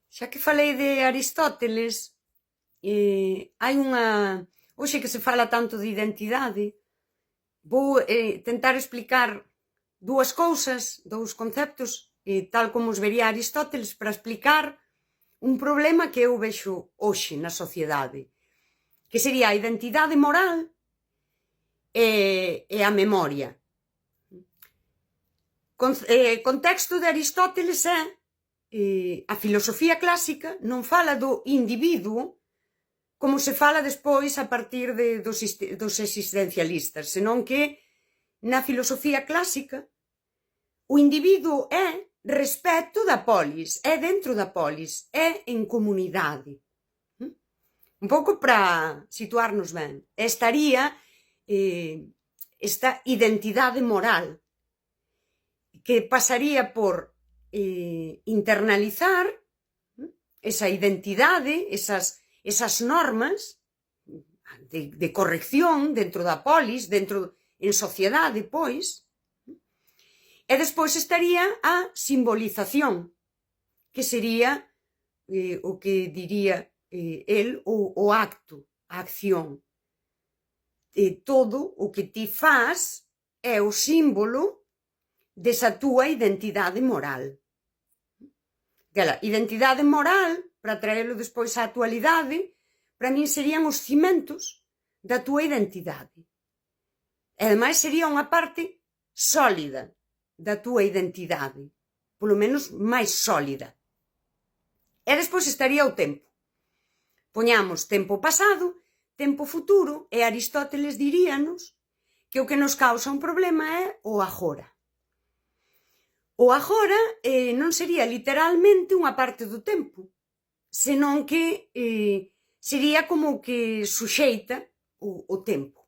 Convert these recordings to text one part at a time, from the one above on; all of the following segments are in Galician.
Xa que falei de Aristóteles, hai unha... Hoxe que se fala tanto de identidade, vou tentar explicar dúas cousas, dous conceptos, tal como os vería Aristóteles, para explicar un problema que eu vexo hoxe na sociedade, que sería a identidade moral e a memoria. Contexto de Aristóteles é a filosofía clásica non fala do individuo como se fala despois a partir dos existencialistas, senón que na filosofía clásica o individuo é respecto da polis, é dentro da polis, é en comunidade. Un pouco para situarnos ben. Estaría esta identidade moral que pasaría por internalizar esa identidade, esas normas de corrección dentro da polis, en sociedade, pois, e despois estaría a simbolización, que sería o que diría el o acto, a acción. Todo o que ti faz é o símbolo desa túa identidade moral. Aquela identidade moral, para traerlo despois á actualidade, para min serían os cimentos da túa identidade. E ademais sería unha parte sólida da túa identidade, polo menos máis sólida. E despois estaría o tempo. Poñamos tempo pasado, tempo futuro, e Aristóteles diríanos que o que nos causa un problema é o agora. O agora non sería literalmente unha parte do tempo, senón que sería como que suxeita o tempo.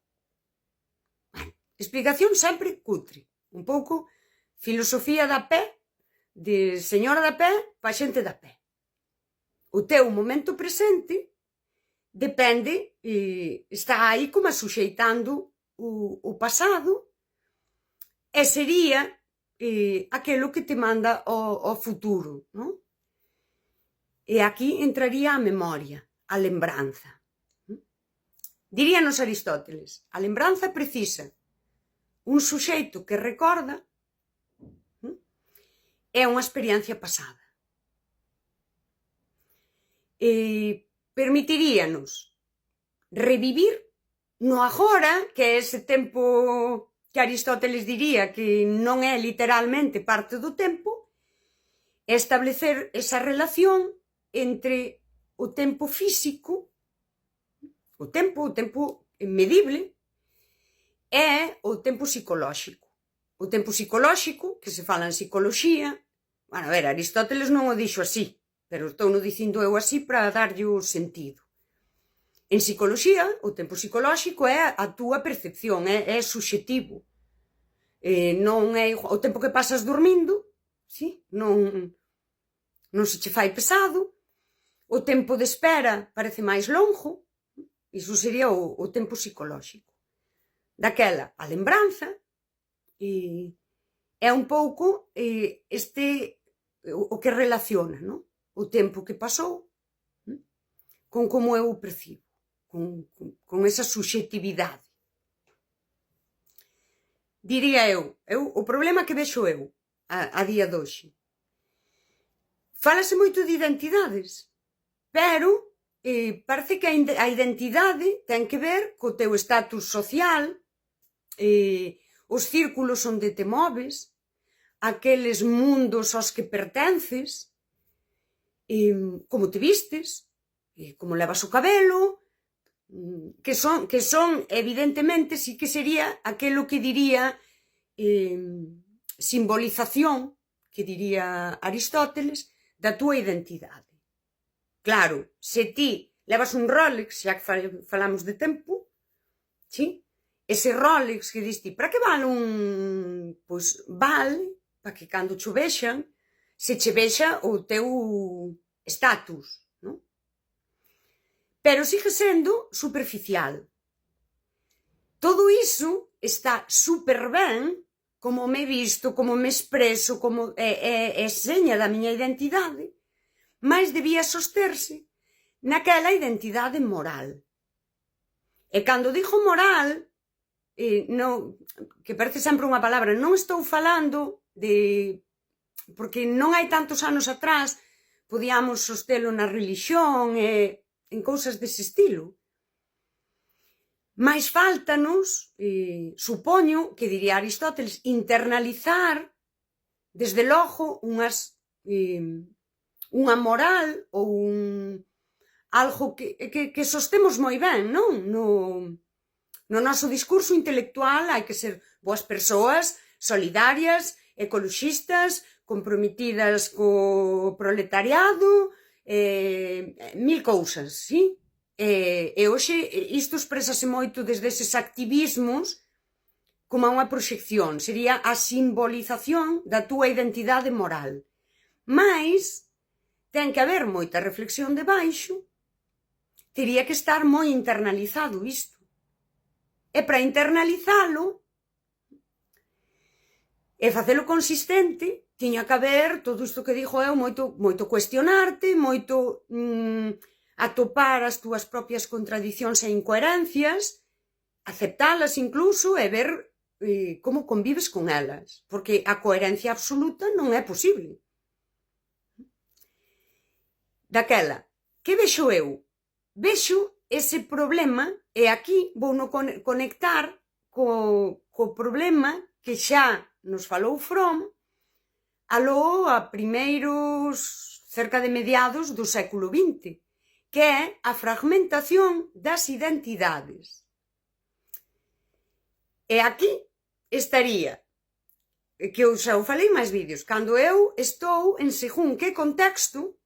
Bueno, explicación sempre cutre, un pouco filosofía da pé, de señora da pé pa xente da pé. O teu momento presente depende, está aí como suxeitando o pasado, e sería aquilo que te manda ao futuro, non? E aquí entraría a memoria, a lembranza. Diríanos Aristóteles, a lembranza precisa un suxeito que recorda é unha experiencia pasada. Permitiríanos revivir no agora, que é ese tempo que Aristóteles diría que non é literalmente parte do tempo, e establecer esa relación entre o tempo físico, o tempo medible, e o tempo psicolóxico. O tempo psicolóxico, que se fala en psicoloxía, bueno, a ver, Aristóteles non o dixo así, pero estou dicindo eu así para darlle o sentido. En psicoloxía, o tempo psicolóxico é a túa percepción, é subxetivo. Non é igual. O tempo que pasas dormindo, sí, non se che fai pesado. O tempo de espera parece máis longo. Iso sería o tempo psicolóxico. Daquela, a lembranza é un pouco o que relaciona, non? O tempo que pasou con como eu o percibo, con esa subxetividade. Diría eu, o problema que vexo eu a día de hoxe. Fálase moito de identidades, pero parece que a identidade ten que ver co teu estatus social, os círculos onde te moves, aqueles mundos aos que pertences, como te vistes, como levas o cabelo, que son evidentemente, sí que sería aquilo que diría simbolización, que diría Aristóteles, da túa identidade. Claro, se ti levas un Rolex, xa que falamos de tempo, sí? Ese Rolex que diste, para que vale un... Pois vale para que cando cho vexan, se che vexa o teu estatus, non? Pero sigue sendo superficial. Todo iso está super ben, como me visto, como me expreso, como é seña da miña identidade, máis debía sosterse naquela identidade moral. E cando dixo moral, que parece sempre unha palabra, non estou falando de... porque non hai tantos anos atrás podíamos sostelo na religión e en cousas dese estilo. Mais fáltanos, supoño, que diría Aristóteles, internalizar, desde logo, unha moral ou algo que sostemos moi ben, non? No noso discurso intelectual hai que ser boas persoas, solidarias, ecoloxistas, comprometidas co proletariado, mil cousas, sí? E hoxe isto expresase moito desde eses activismos como unha proxección, sería a simbolización da túa identidade moral. Mais ten que haber moita reflexión debaixo, teria que estar moi internalizado isto. E para internalizalo e facelo consistente, tiña que haber todo isto que dixo eu, moito cuestionarte, moito atopar as túas propias contradicións e incoherencias, aceptalas incluso e ver como convives con elas, porque a coherencia absoluta non é posible. Daquela, que vexo eu? Vexo ese problema e aquí vou no conectar co problema que xa nos falou Fromm aló a primeiros, cerca de mediados do século XX, que é a fragmentación das identidades. E aquí estaría, que eu xa o falei máis vídeos, cando eu estou en según que contexto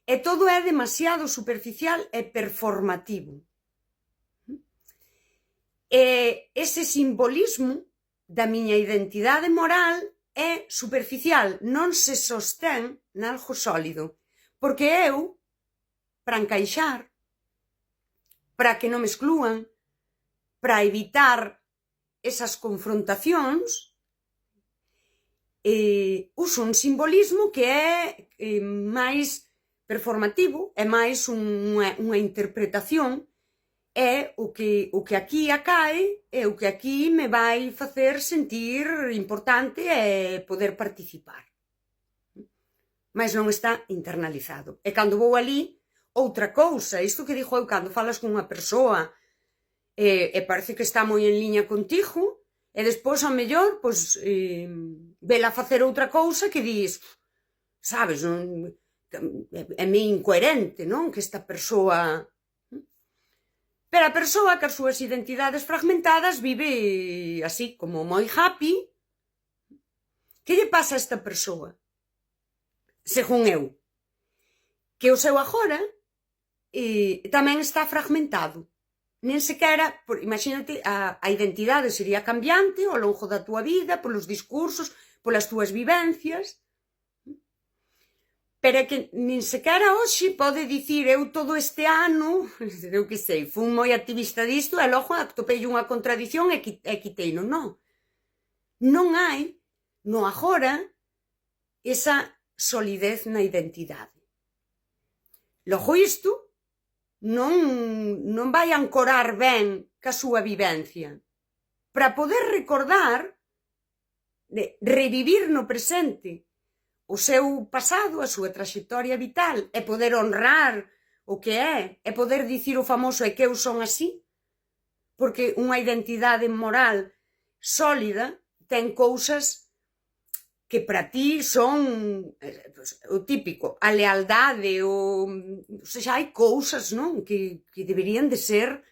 e todo é demasiado superficial e performativo. E ese simbolismo da miña identidade moral é superficial, non se sostén nalgo sólido, porque eu, para encaixar, para que non me exclúan, para evitar esas confrontacións, uso un simbolismo que é máis performativo, é máis unha interpretación, é o que aquí acae, é o que aquí me vai facer sentir importante e poder participar. Mas non está internalizado. E cando vou ali, outra cousa, isto que dixo eu, cando falas con unha persoa e parece que está moi en liña contigo, e despois, ao mellor, pois, vela facer outra cousa que dis, sabes, non... é meio incoherente, non? Que esta persoa... Pero a persoa que as súas identidades fragmentadas vive así, como moi happy. Que lle pasa a esta persoa? Según eu, que o seu agora tamén está fragmentado. Nen sequera, imagínate, a identidade sería cambiante ao longo da túa vida, polos discursos, polas túas vivencias. Pero é que nin sequera hoxe pode dicir eu todo este ano, eu que sei, fui moi activista disto e logo atopei unha contradición e quiteino. Non. Non hai, no agora, esa solidez na identidade. Logo isto non vai ancorar ben ca súa vivencia. Para poder recordar, revivir no presente, o seu pasado, a súa traxectoria vital, e poder honrar o que é, e poder dicir o famoso é que eu son así, porque unha identidade moral sólida ten cousas que para ti son o típico, a lealdade, ou seja, hai cousas, non? Que deberían de ser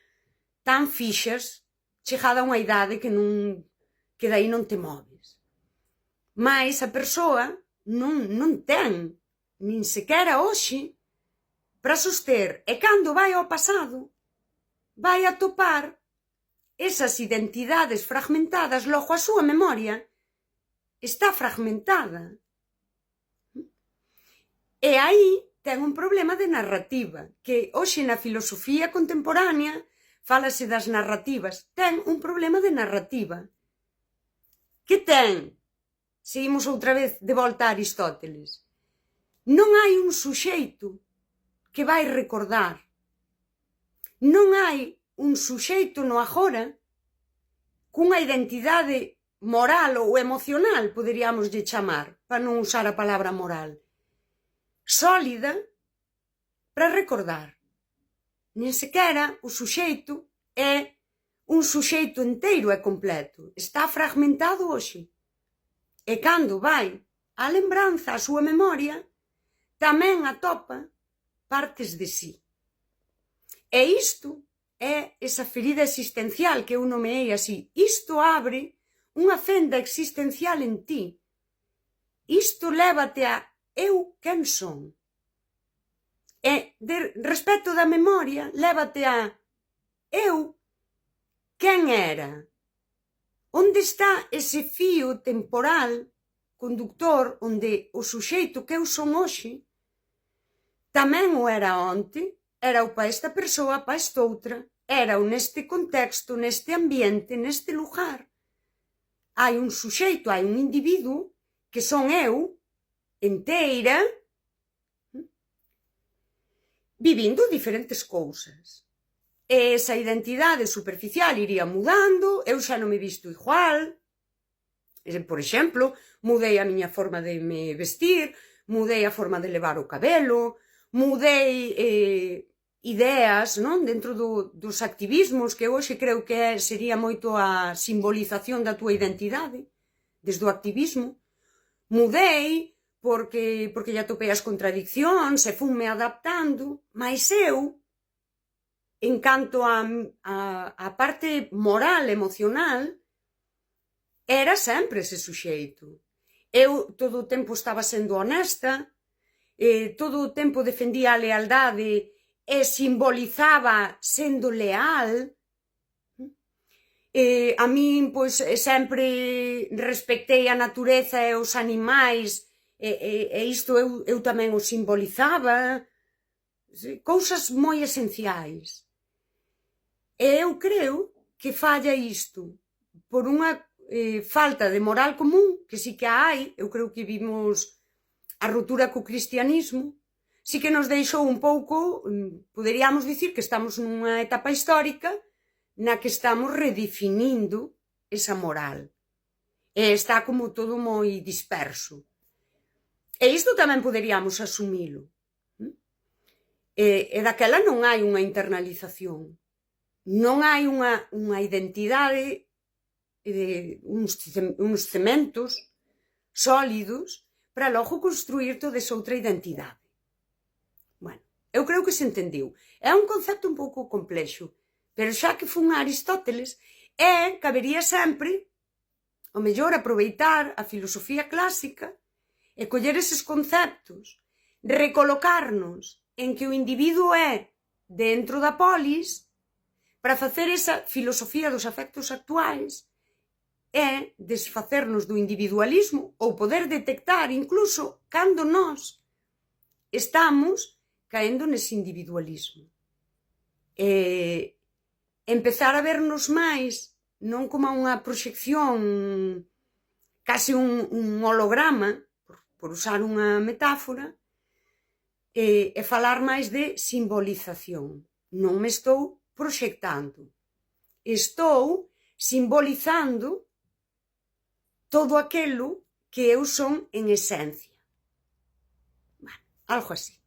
tan fixas, chegada a unha idade que dai non te moves. Mais a persoa non ten, nin sequera hoxe, para soster. E cando vai ao pasado, vai atopar esas identidades fragmentadas, logo a súa memoria está fragmentada. E aí ten un problema de narrativa, que hoxe na filosofía contemporánea fálase das narrativas. Ten un problema de narrativa. Que ten? Seguimos outra vez de volta a Aristóteles. Non hai un suxeito que vai recordar. Non hai un suxeito no agora cunha identidade moral ou emocional, poderíamos lle chamar, para non usar a palabra moral, sólida para recordar. Nen sequera o suxeito é un suxeito enteiro e completo. Está fragmentado hoxe. E cando vai a lembranza, a súa memoria, tamén atopa partes de sí. E isto é esa ferida existencial que eu nomeei así. Isto abre unha fenda existencial en ti. Isto lévate a eu quen son. E respecto da memoria, lévate a eu quen era. Onde está ese fío temporal, conductor, onde o suxeito que eu son hoxe tamén o era onte, era o pa esta persoa, pa esta outra, era o neste contexto, neste ambiente, neste lugar. Hai un suxeito, hai un individuo que son eu, enteira, vivindo diferentes cousas. E esa identidade superficial iría mudando, eu xa non me visto igual. Por exemplo, mudei a miña forma de me vestir, mudei a forma de levar o cabelo, mudei ideas, non? Dentro dos activismos, que hoxe creo que sería moito a simbolización da túa identidade, desde o activismo. Mudei porque lle atopei as contradiccións e funme adaptando, mas eu, en canto a parte moral, emocional, era sempre ese suxeito. Eu todo o tempo estaba sendo honesta, todo o tempo defendía a lealdade e simbolizaba sendo leal. A min, pois, sempre respectei a natureza e os animais, e isto eu tamén o simbolizaba. Cousas moi esenciais. E eu creo que falla isto por unha falta de moral común, que sí que a hai. Eu creo que vimos a ruptura co cristianismo, sí que nos deixou un pouco, poderíamos dicir que estamos nunha etapa histórica na que estamos redefinindo esa moral. E está como todo moi disperso. E isto tamén poderíamos asumilo. E daquela non hai unha internalización. Non hai unha identidade, uns cementos sólidos para logo construir toda esa outra identidade. Bueno, eu creo que se entendiu. É un concepto un pouco complexo, pero xa que fun a Aristóteles, cabería sempre, o mellor, aproveitar a filosofía clásica e coller eses conceptos, recolocarnos en que o individuo é dentro da polis, para facer esa filosofía dos afectos actuais é desfacernos do individualismo ou poder detectar incluso cando nós estamos caendo nese individualismo. E empezar a vernos máis non como unha proxección, case un holograma, por usar unha metáfora, e falar máis de simbolización. Non me estou proxectando, estou simbolizando todo aquilo que eu son en esencia. Bueno, algo así.